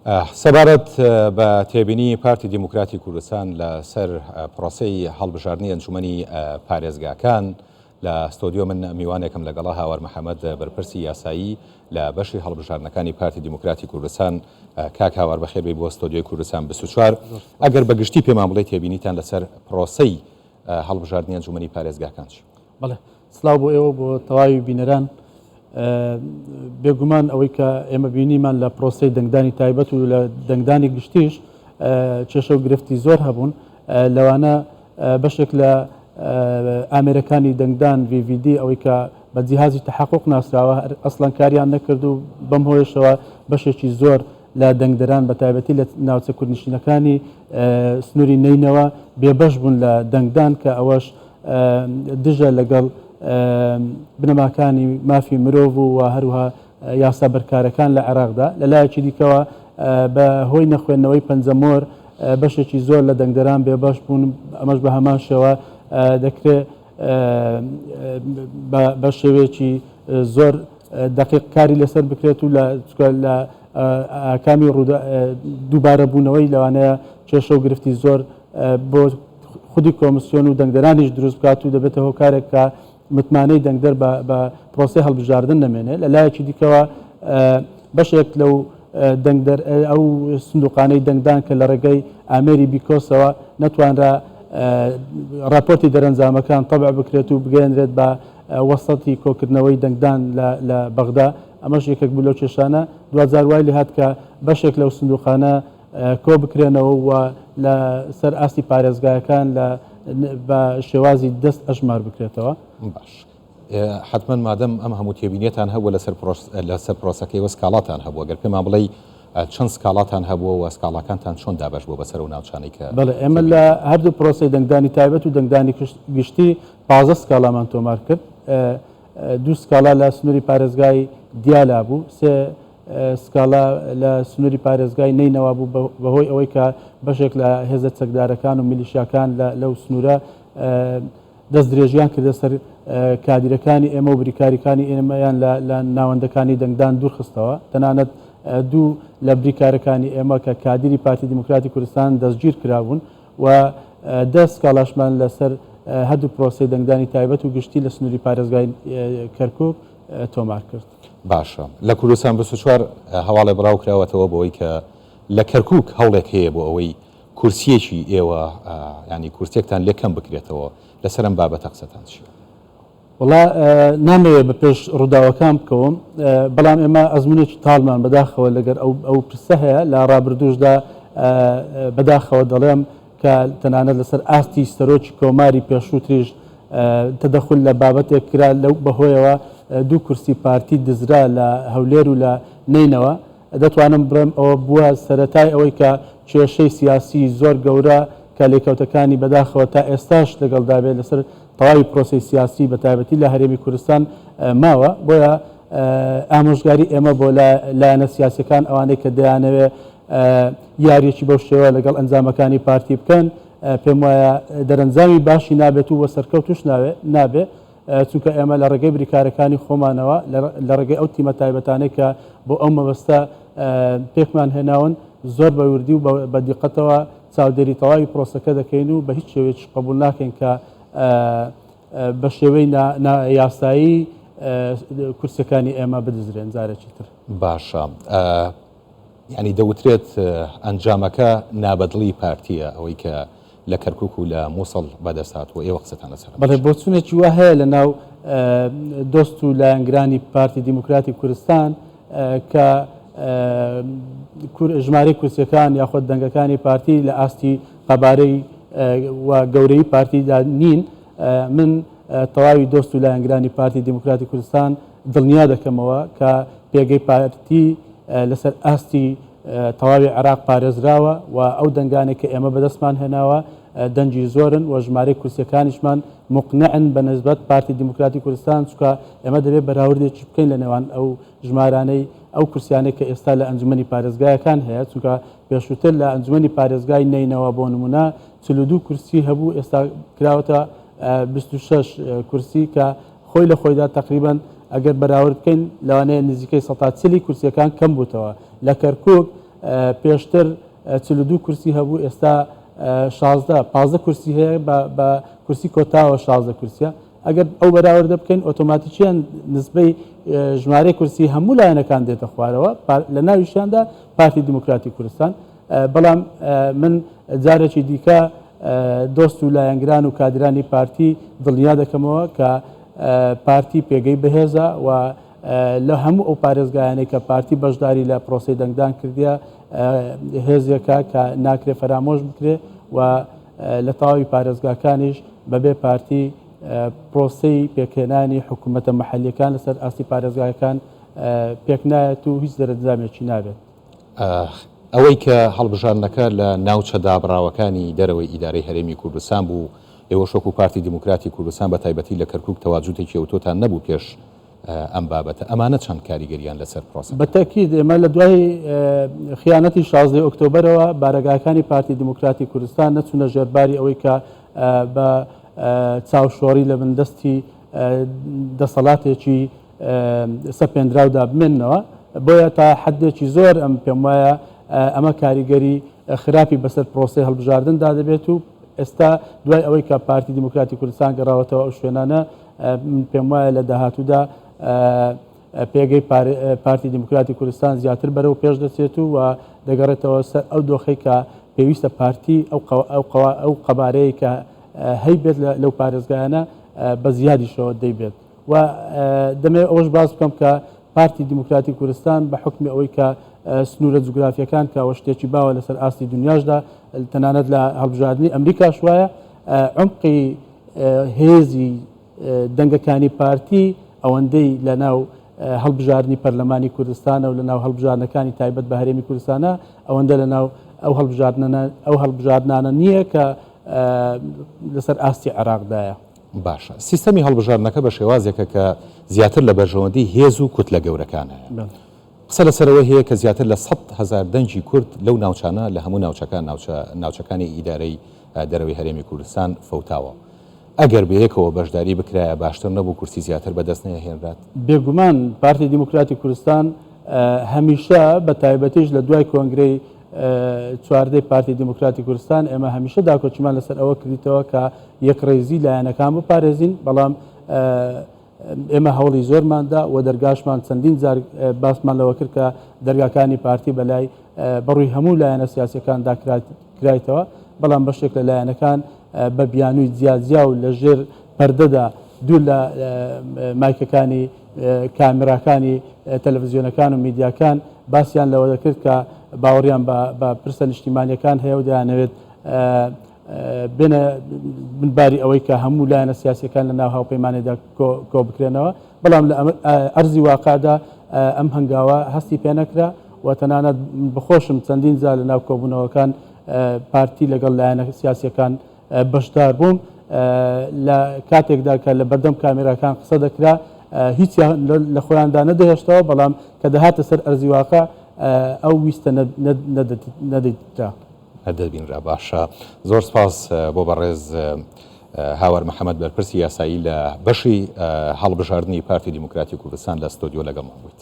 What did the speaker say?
سەبارەت بە تێبینی پارتی دیموکراتی کوردستان لەسەر پرۆسەی هەڵبژاردننی ئەنجومەنی پارێزگاکان لە ستۆدیۆ من میوانێکم لەگەڵا هاوار محەممەد بەرپرسی یاسایی لە بەشی هەڵبژاردنەکانی پارتی دیموکراتی کوردستان کاک هاوار بەخێربێ بۆ ستۆدیۆی کوردستان 24 ئەگەر بەگشتی پێمان بڵێ تێبینیتان لەسەر پرۆسەی هەڵبژاردننی ئەنجومەنی پارێزگاکان چی؟ بەڵێ سلااو بۆ ئێوە بۆ تەواوی بینەران بێگومان ئەوەی کە ئێمە بینیمان لە پرۆسی دەنگدانی تایبەت و لە دەنگدانی گشتیش کێشە و گرفتی زۆر هەبوون لەوانە بەشێک لە ئامێرەکانی دەنگدان VVD ئەوەی کە بە جیهازی تحقق ناسراوە ئەسڵان کاریان نەکرد و بەم هۆیشەوە بەشێکی زۆر لە دەنگدەران بە تایبەتی لە ناوچە کوردنشینەکانی سنووری نینەوە بێبەش بوون لە دەنگدان کە ئەوەش دژە لەگەڵ بنەماکانی مافی مرۆڤ و هەروها یاسا بەرکارەکان لە عێراقدا لەلایەکی دیکەوە بە هۆی نەخوێندنەوەی پەنجەمۆر بەشێکی زۆر لە دەنگدەران بێبەش بوون ئەمەش بە هەمان شێوە دەکرێت بە شێوەیەکی زۆر دقیق کاری لەسەر بکرێت و لە ئاکامی دووبارە بوونەوەی لەوانەیە کێشە و گرفتی زۆر بۆ خودی کۆمسیۆن و دەنگدەرانیش دروست بکات و دەبێتە هۆکارێک کە متمانەی دەنگدەر بە پرۆسی هەڵبژاردن نامێنێت لە لایەکی دیکەوە بەشێک لەو دەنگدەر ئەو سندوقانەی دەنگدان کە لە ڕێگەی ئامێری بیکۆسەوە نەتوانرا راپۆرتی دەرەنجامەکان تەبع بکرێت و بگەێنرێت بە وەسەتی کۆکردنەوەی دەنگدان لە بەغدا ئەمەش یەکێک بوو لەو کێشانە دوزار وای لێ هات کە بەشێک لەو سندوقانە کۆ بکرێنەوە و لە سەر ئاستی پارێزگایەکان بە شێوازی دەست ئەژمار بکرێتەوە. باش حتمما مادەم ئەم هەموو تێبینێتان هەبووە لەسەر پرۆسەکەی وە سکاڵاتان هەبووە گەر پێمان بڵێ چەند سکاڵاتان هەبووە و سکاڵاکانتان چۆن دابش بوو بەسەر و ناوچانەی کە بەڵێ ئێمە لە هەردوو پرۆسی دەنگدانی تایبەت و دەنگدانی گشتی 15 سکاڵامان تۆمار کرد دوو سکاڵا لە سنووری پارێزگای دیالا بوو سێ سکاڵا لە سنووری پارێزگای نینەوە بوو بەهۆی ئەوەی کە بەشێک لە هێزە چەکدارەکان و میلیشیاکان لەو سنوورە دەست درێژیان کردە سەر کادیرەکانی ئێمە و بریکاریەکانی ئێمەیان لە ناوەندەکانی دەنگدان دوورخستەوە تەنانەت دوو لە بریکارەکانی ئێمە کە کادیری پارتی دیموکراتی کوردستان دەستگیر کرابوون و دەست کاڵاشمان لەسەر هەردوو پرۆسی دەنگدانی تایبەت و گشتی لە سنووری پارێزگای کەرکووک تۆمار کرد. باشە لە کوردستان 24 هەواڵێ بڕاوکراوەتەوە بۆەوەی کە لە کەرکووک هەوڵێک هەیە بۆ ئەوەی کورسیەکی ئێوە ینی کورسێکتان لێکەم بکرێتەوە لەسەرم بابەتە قسەتان چیە؟ وڵا نامەوێت بە پێش ڕووداوەکان بکەوم بەڵام ئێمە ئەزمونێکی تاڵمان بەداخەوە لەگەر ئەو پرسە هەیە لە ڕابردوشدا بەداخەوە دەڵێم کە تەنانەت لەسەر ئاستی سەرۆکی کۆماری پێشووتریش تەدەخل لە بابەتێک کرا لەو بەهۆیەوە دوو کورسی پارتی دزرا لە هەولێر و لە نینەوە دەتوانم بڵێم ئەوە بووە سەرەتای ئەوەی کە کێشەی سیاسی زۆر گەورە کە لێکەوتەکانی بەداخەوە تا ئێستاش لەگەڵدابێت لەسەر تەواوی پرۆسی سیاسی بە تایبەتی لە هەرێمی کوردستان ماوە بۆیە ئامۆژگاری ئێمە بۆ لایەنە سیاسەکان ئەوانەی کە دەیانەوێت یاریەکی بەو شێوە لەگەڵ ئەنجامەکانی پارتی بکەن پێم وایە دەرەنجامی باشی نابێت و وەسەرکەوتوش نابێت چونکە ئێمە لە ڕێگەی بریکارەکانی خۆمانەوە لە ڕێگەی ئەو تیمە تایبەتانەی کە بۆ ئەو مەبەستە پێکمان هێناون زۆر بە وردی و بە دیقەتەوە چاودێری تەواوی پرۆسەکە دەکەین و بە هیچ شێوەیەکی قبول ناکەین کە بە شێوەی یاسایی کورسەکانی ئێمە بدزرێن جارێکی تر. باشە ینی دەوترێت ئەنجامەکە نابەدڵی پارتیە ئەوەی کە لە کەرکووک و لە مووسڵ بەدەستات و ئێوە قسەتان لەسەر بەڵێ بۆچوونێکی وە هەیە لە ناو دۆست و لایەنگرانی پارتی دیموکراتی کوردستان کە ژمارەی کورسەکان یاخود دەنگەکانی پارتی لە ئاستی قەبارەی و گەورەی پارتیدا نین من تەواوی دۆست و لایەنگرانی پارتی دیموکراتی کوردستان دڵنیا دەکەمەوە کە پێگەی پارتی لەسەر ئاستی تەواوی عێراق پارێزراوە و ئەو دەنگانێک کە ئێمە بەدەستمان هێناوە دەنجی زۆرن و ژمارەی کورسەکانیشمان مقنعن بە نسبەت پارتی دیموکراتی کوردستان چونکە ئێمە دەبێت بەراوردێکی بکەین لە نێوان ئەو ژمارانەی ئەو کورسیانەی کە ئێستا لە ئەنجومەنی پارێزگایەکان هەیە چونکە پێشووتر لە ئەنجومەنی پارێزگای نینەوە بۆ نمونە 42 کورسی هەبوو ئێستا کراوەتە 26 کورسی کە خۆی لە خۆیدا تقریبا ئەگەر بەراورد بکەین لەوانەیە نزیکەی 140 کورسیەکان کەم بووتەوە لە کەرکووک پێشتر 42 کورسی هەبوو ئێستا 15 کورسی هەیە بە کورسی کۆتاوە 16 کورسیە ئەگەر ئەو بەراوردە بکەین ئۆتۆماتیکیان نسبەی ژمارە کورسی هەموو لایەنەکان دێتە خوارەوە لە ناویشیاندا پارتی دیموکراتی کوردستان بەڵام من جارێکی دیکە دۆست و لایەنگران و کادرانی پارتی دڵنیا دەکەمەوە کە پارتی پێگەی بەهێزە و لە هەموو ئەو پارێزگایانەی کە پارتی بەشداری لە پرۆسی دەنگدان کردیە هێزیەکە کە ناکرێ فەرامۆش بکرێ و لە تەواوی پارێزگاکانیش بەبێ پارتی پرۆسەی پێکهێنانی حکوومەتە مەحەلیەکان لەسەر ئاستی پارێزگاکان پێک نایەت و هیچ دەرەنجامێکی نابێت. ئەوەی کە هەڵبژاردنەکە لە ناوچە دابڕاوەکانی دەرەوەی ئیدارەی هەرێمی کوردستان بوو ئێوە شۆک و پارتی دیموکراتی کوردستان بە تایبەتی لە کەرکووک تەواجودێکی ئەوتۆتان نەبوو پێش ئەم بابەتە ئەمانە چەند کاریگەریان لەسەر پرۆسە بەتەکید ئێمە لە دوای خیانەتی 16 ئۆکتۆبرەوە بارەگاکانی پارتی دیموکراتی کوردستان نەچوونە ژێرباری ئەوەی کە بە چاوشۆڕی لە بندستی دەسەڵاتێکی سەپێنراودا بمێنەوە بۆیە تا حدێکی زۆر ئەم پێم وایە ئەمە کاریگەری خراپی بەسەر پرۆسی هەڵبژاردندا دەبێت و ئێستا دوای ئەوەی کە پارتی دیموکراتی کوردستان گەڕاوەتەوە ئەو شوێنانە پێم وایە لە داهاتوودا پێگەی پارتی دیموکراتی کوردستان زیاتر بەرەو پێش دەچێت و دەگەڕێتەوە سەر ئەو دۆخەی کە پێویستە پارتی ئەو قەبارەیە کە هەیبێت لەو پارێزگایانە بە زیادیشەوە دەیبێت و دەمێ ئەوش باز بکەم کە پارتی دیموکراتی کوردستان بە حکمی ئەوەی کە سنوورە جوگرافیەکان کە ئەوە شتێکی باوە لەسەر ئاستی دنیاشدا تەنانەت لە هەڵبژاردننی ئەمریکاش وایە عمقی هێزی دەنگەکانی پارتی ئەوەندەی لە ناو هەڵبژاردننی پەرلەمانی کوردستانە و لە ناو هەڵبژاردنەکانی تایبەت بە هەرێمی کوردستانە ئەوەندە لە ناو ئەو هەڵبژاردنانە نییە کە لەسەر ئاستی عێراقدایە. باشە سیستەمی هەڵبژاردنەکە بە شێوازێکە کە زیاتر لە بەرژەوەندی هێز و کوتلە گەورەکانە قسە لەسەرەوەی هەیە کە زیاتر لە 100,000 دەنگی کورد لەو ناوچانە لە هەموو ناوچەکانی ئیدارەی دەرەوەی هەرێمی کوردستان فەوتاوە ئەگەر بەیەکەوە بەشداری بکرایە باشتر نەبوو کورسی زیاتر بەدەست نەهێنرات. بێگومان پارتی دیموکراتی کوردستان هەمیشە بە تایبەتیش لە دوای کۆنگرەی چواردەی پارتی دیموکراتی کوردستان ئێمە هەمیشە داکۆچمان لەسەر ئەوە کردیتەوە کە یەکڕێزی لایەنەکان بپارێزین بەڵام ئێمە هەوڵی زۆرماندا و دەرگاشمان چەندین جار باسمان لەوە کرد کە دەرگاکانی پارتی بەلای بەڕووی هەموو لایەنە سیاسیەکاندا کرایتەوە بەڵام بەشێک لە لایەنەکان بە بیانووی جیاجیا و لە ژێر پەردەدا دوو لە مایکەکانی کامێراکانی تەلەڤیزیۆنەکان و میدیاکان باسییان لەوە دەکرد کە باوەڕیان بە پرسە نیشتیمانیەکان هەیە و دەیانەوێت بنە بنباری ئەوەی کە هەموو لایەنە سیاسیەکان لە ناو هاوپەیمانێدا کۆ بکرێنەوە بەڵام لە ئەرزی واقعدا ئەم هەنگاوە هەستی پێ نەکرا و تەنانەت بخۆشم چەندین جار لە ناو کۆبوونەوەکان پارتی لەگەڵ لایەنە سیاسیەکان بەشدار بووم لە کاتێکدا کە لە بەردەم کامێراکان قسە دەکرا هیچ لە خۆیاندا نەدەهێشتەوە بەڵام کە دەهاتە سەر ئەرزی واقع ئەو ویستە نەدەیترا. دەبینرا باشە زۆر سپاس بۆ بەڕێز هاوار محەممەد بەرپرسی یاسایی لە بەشی هەڵبژاردننی پارتی دیموکراتی کوردستان لە ستۆدیۆ لەگەڵ بوویت.